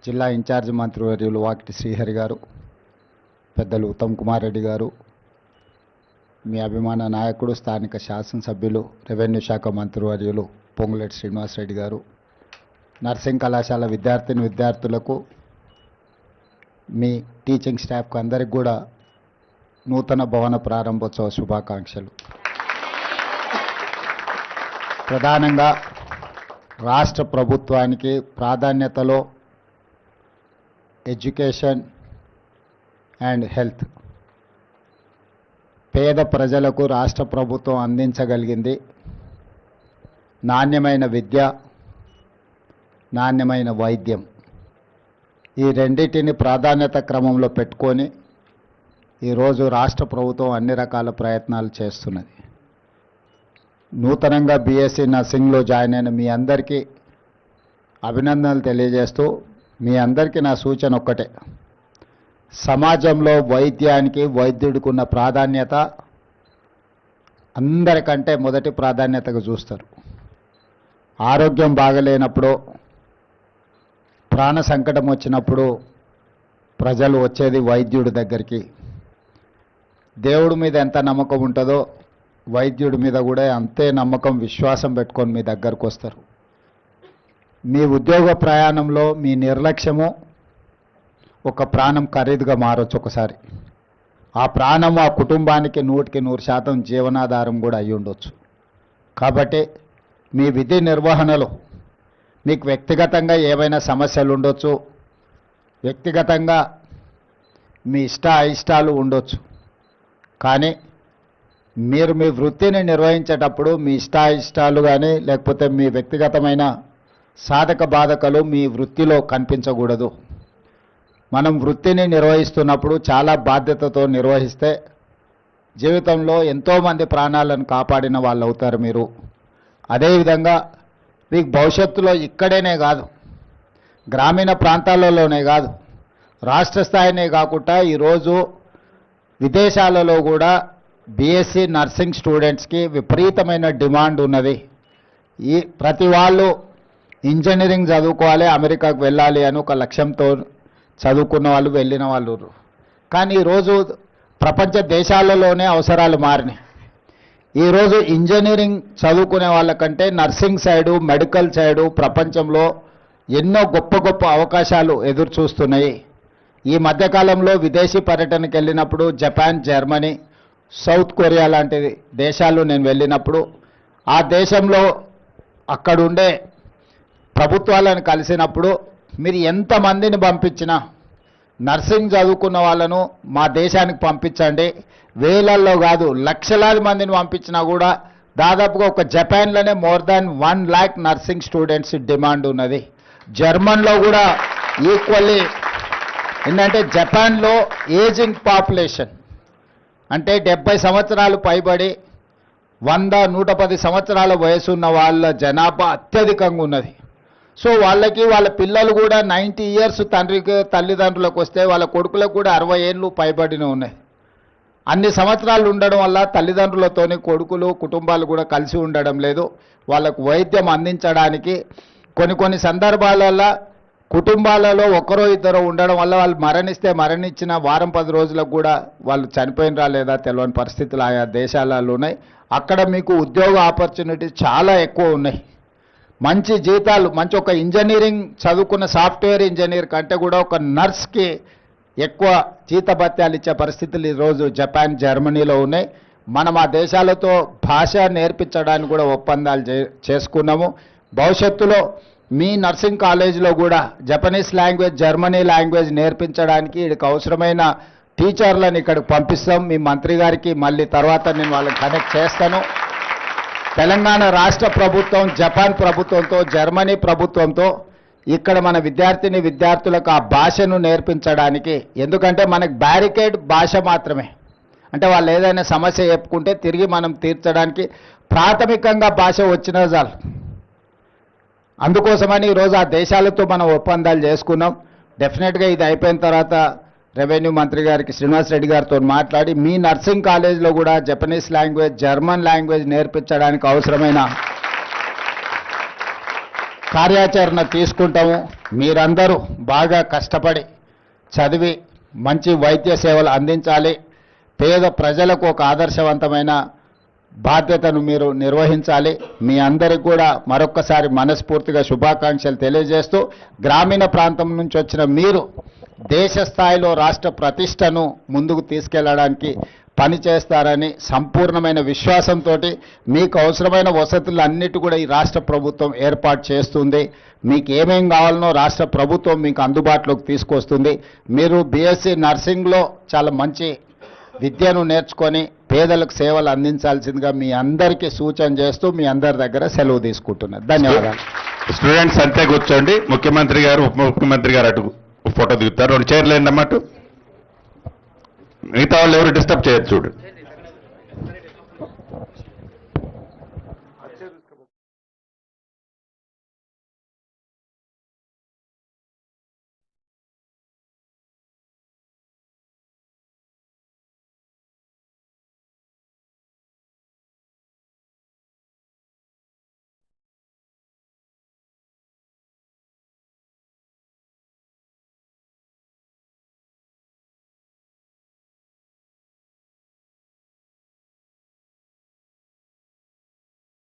జిల్లా ఇన్ఛార్జ్ మంత్రివర్యులు వాకిటి శ్రీహరి గారు, పెద్దలు ఉత్తమ్ కుమార్ రెడ్డి గారు, మీ అభిమాన నాయకుడు స్థానిక శాసనసభ్యులు రెవెన్యూ శాఖ మంత్రివర్యులు పొంగులేటి శ్రీనివాసరెడ్డి గారు, నర్సింగ్ కళాశాల విద్యార్థులకు, మీ టీచింగ్ స్టాఫ్కి అందరికి కూడా నూతన భవన ప్రారంభోత్సవ శుభాకాంక్షలు. ప్రధానంగా రాష్ట్ర ప్రభుత్వానికి ప్రాధాన్యతలో ఎడ్యుకేషన్ అండ్ హెల్త్, పేద ప్రజలకు రాష్ట్ర ప్రభుత్వం అందించగలిగింది నాణ్యమైన విద్య, నాణ్యమైన వైద్యం. ఈ రెండింటిని ప్రాధాన్యత క్రమంలో పెట్టుకొని ఈరోజు రాష్ట్ర ప్రభుత్వం అన్ని రకాల ప్రయత్నాలు చేస్తున్నది. నూతనంగా బీఎస్సీ నర్సింగ్లో జాయిన్ అయిన మీ అందరికీ అభినందనలు తెలియజేస్తూ, మీ అందరికీ నా సూచన ఒక్కటే, సమాజంలో వైద్యానికి వైద్యుడికి ఉన్న ప్రాధాన్యత అందరికంటే మొదటి ప్రాధాన్యతగా చూస్తారు. ఆరోగ్యం బాగలేనప్పుడు, ప్రాణ సంకటం వచ్చినప్పుడు ప్రజలు వచ్చేది వైద్యుడి దగ్గరికి. దేవుడి మీద ఎంత నమ్మకం ఉంటుందో వైద్యుడి మీద కూడా అంతే నమ్మకం, విశ్వాసం పెట్టుకొని మీ దగ్గరకు వస్తారు. మీ ఉద్యోగ ప్రయాణంలో మీ నిర్లక్ష్యము ఒక ప్రాణం ఖరీదుగా మారొచ్చు ఒకసారి. ఆ ప్రాణం ఆ కుటుంబానికి 100% జీవనాధారం కూడా అయి ఉండొచ్చు. కాబట్టి మీ విధి నిర్వహణలో మీకు వ్యక్తిగతంగా ఏవైనా సమస్యలు ఉండొచ్చు, వ్యక్తిగతంగా మీ అయిష్టాలు ఉండొచ్చు. కానీ మీరు మీ వృత్తిని నిర్వహించేటప్పుడు మీ ఇష్టాలు కానీ లేకపోతే మీ వ్యక్తిగతమైన సాధక బాధకలు మీ వృత్తిలో కనిపించకూడదు. మనం వృత్తిని నిర్వహిస్తున్నప్పుడు చాలా బాధ్యతతో నిర్వహిస్తే జీవితంలో ఎంతోమంది ప్రాణాలను కాపాడిన వాళ్ళు అవుతారు మీరు. అదేవిధంగా మీకు భవిష్యత్తులో ఇక్కడేనే కాదు, గ్రామీణ ప్రాంతాలలోనే కాదు, రాష్ట్ర స్థాయినే కాకుండా ఈరోజు విదేశాలలో కూడా బీఎస్సీ నర్సింగ్ స్టూడెంట్స్కి విపరీతమైన డిమాండ్ ఉన్నది. ఈ ప్రతి వాళ్ళు ఇంజనీరింగ్ చదువుకోవాలి, అమెరికాకు వెళ్ళాలి అని ఒక లక్ష్యంతో చదువుకున్న వాళ్ళు, వెళ్ళిన వాళ్ళు. కానీ ఈరోజు ప్రపంచ దేశాలలోనే అవసరాలు మారినాయి. ఈరోజు ఇంజనీరింగ్ చదువుకునే వాళ్ళకంటే నర్సింగ్ సైడు, మెడికల్ సైడు ప్రపంచంలో ఎన్నో గొప్ప గొప్ప అవకాశాలు ఎదురు చూస్తున్నాయి. ఈ మధ్యకాలంలో విదేశీ పర్యటనకు వెళ్ళినప్పుడు జపాన్, జర్మనీ, సౌత్ కొరియా లాంటి దేశాలు నేను వెళ్ళినప్పుడు ఆ దేశంలో అక్కడుండే ప్రభుత్వాలను కలిసినప్పుడు మీరు ఎంతమందిని పంపించినా నర్సింగ్ చదువుకున్న వాళ్ళను మా దేశానికి పంపించండి, వేలల్లో కాదు లక్షలాది మందిని పంపించినా కూడా దాదాపుగా ఒక జపాన్లోనే more than 1 lakh nursing students demand ఉన్నది. జర్మన్లో కూడా ఈక్వల్లీ. ఏంటంటే జపాన్లో ఏజింగ్ పాపులేషన్ అంటే 70 సంవత్సరాలు పైబడి 100-110 సంవత్సరాల వయసు ఉన్న వాళ్ళ జనాభా అత్యధికంగా ఉన్నది. సో వాళ్ళకి వాళ్ళ పిల్లలు కూడా 90 years తల్లిదండ్రులకు వస్తే వాళ్ళ కొడుకులకు కూడా 60 ఏళ్ళు పైబడిన ఉన్నాయి. అన్ని సంవత్సరాలు ఉండడం వల్ల తల్లిదండ్రులతోని కొడుకులు, కుటుంబాలు కూడా కలిసి ఉండడం లేదు. వాళ్ళకు వైద్యం అందించడానికి కొన్ని సందర్భాలలో కుటుంబాలలో ఒకరో ఇద్దరు ఉండడం వల్ల వాళ్ళు మరణించిన వారం 10 రోజులకు కూడా వాళ్ళు చనిపోయినరా లేదా తెలియని పరిస్థితులు ఆయా దేశాలలో ఉన్నాయి. అక్కడ మీకు ఉద్యోగ ఆపర్చునిటీస్ చాలా ఎక్కువ ఉన్నాయి. మంచి జీతాలు, మంచి ఒక ఇంజనీరింగ్ చదువుకున్న సాఫ్ట్వేర్ ఇంజనీర్ కంటే కూడా ఒక నర్స్కి ఎక్కువ జీతభత్యాలు ఇచ్చే పరిస్థితులు ఈరోజు జపాన్, జర్మనీలో ఉన్నాయి. మనం ఆ దేశాలతో భాష నేర్పించడానికి కూడా ఒప్పందాలు చేసుకున్నాము. భవిష్యత్తులో మీ నర్సింగ్ కాలేజీలో కూడా జపనీస్ లాంగ్వేజ్, జర్మనీ లాంగ్వేజ్ నేర్పించడానికి వీళ్ళకి అవసరమైన టీచర్లను ఇక్కడికి పంపిస్తాం. మీ మంత్రి గారికి మళ్ళీ తర్వాత నేను వాళ్ళని కనెక్ట్ చేస్తాను. తెలంగాణ రాష్ట్ర ప్రభుత్వం జపాన్ ప్రభుత్వంతో, జర్మనీ ప్రభుత్వంతో ఇక్కడ మన విద్యార్థులకు ఆ భాషను నేర్పించడానికి, ఎందుకంటే మనకు బ్యారికేడ్ భాష మాత్రమే, అంటే వాళ్ళు ఏదైనా సమస్య చెప్పుకుంటే తిరిగి మనం తీర్చడానికి ప్రాథమికంగా భాష వచ్చినా చాలు. అందుకోసమని ఈరోజు ఆ దేశాలతో మనం ఒప్పందాలు చేసుకున్నాం. డెఫినెట్గా ఇది అయిపోయిన తర్వాత రెవెన్యూ మంత్రి గారికి శ్రీనివాసరెడ్డి గారితో మాట్లాడి మీ నర్సింగ్ కాలేజ్లో కూడా జపనీస్ లాంగ్వేజ్, జర్మన్ లాంగ్వేజ్ నేర్పించడానికి అవసరమైన కార్యాచరణ తీసుకుంటాము. మీరందరూ బాగా కష్టపడి చదివి మంచి వైద్య సేవలు అందించాలి. పేద ప్రజలకు ఒక ఆదర్శవంతమైన బాధ్యతను మీరు నిర్వహించాలి. మీ అందరికి కూడా మరొక్కసారి మనస్ఫూర్తిగా శుభాకాంక్షలు తెలియజేస్తూ, గ్రామీణ ప్రాంతం నుంచి వచ్చిన మీరు దేశ స్థాయిలో రాష్ట్ర ప్రతిష్టను ముందుకు తీసుకెళ్లడానికి పనిచేస్తారని సంపూర్ణమైన విశ్వాసంతో మీకు అవసరమైన వసతులన్నిటి కూడా ఈ రాష్ట్ర ప్రభుత్వం ఏర్పాటు చేస్తుంది. మీకు ఏమేం కావాలనో రాష్ట్ర ప్రభుత్వం మీకు అందుబాటులోకి తీసుకొస్తుంది. మీరు బీఎస్సీ నర్సింగ్లో చాలా మంచి విద్యను నేర్చుకొని పేదలకు సేవలు అందించాల్సిందిగా మీ అందరికీ సూచన చేస్తూ మీ అందరి దగ్గర సెలవు తీసుకుంటున్నాను. ధన్యవాదాలు. స్టూడెంట్స్ అంతే కూర్చోండి. ముఖ్యమంత్రి గారు ఉప ముఖ్యమంత్రి గారు అటు ఫోటో దిగుతారు. 2 చైర్లు ఏంటన్నమాట. మిగతా వాళ్ళు ఎవరు డిస్టర్బ్ చేయొచ్చు చూడు.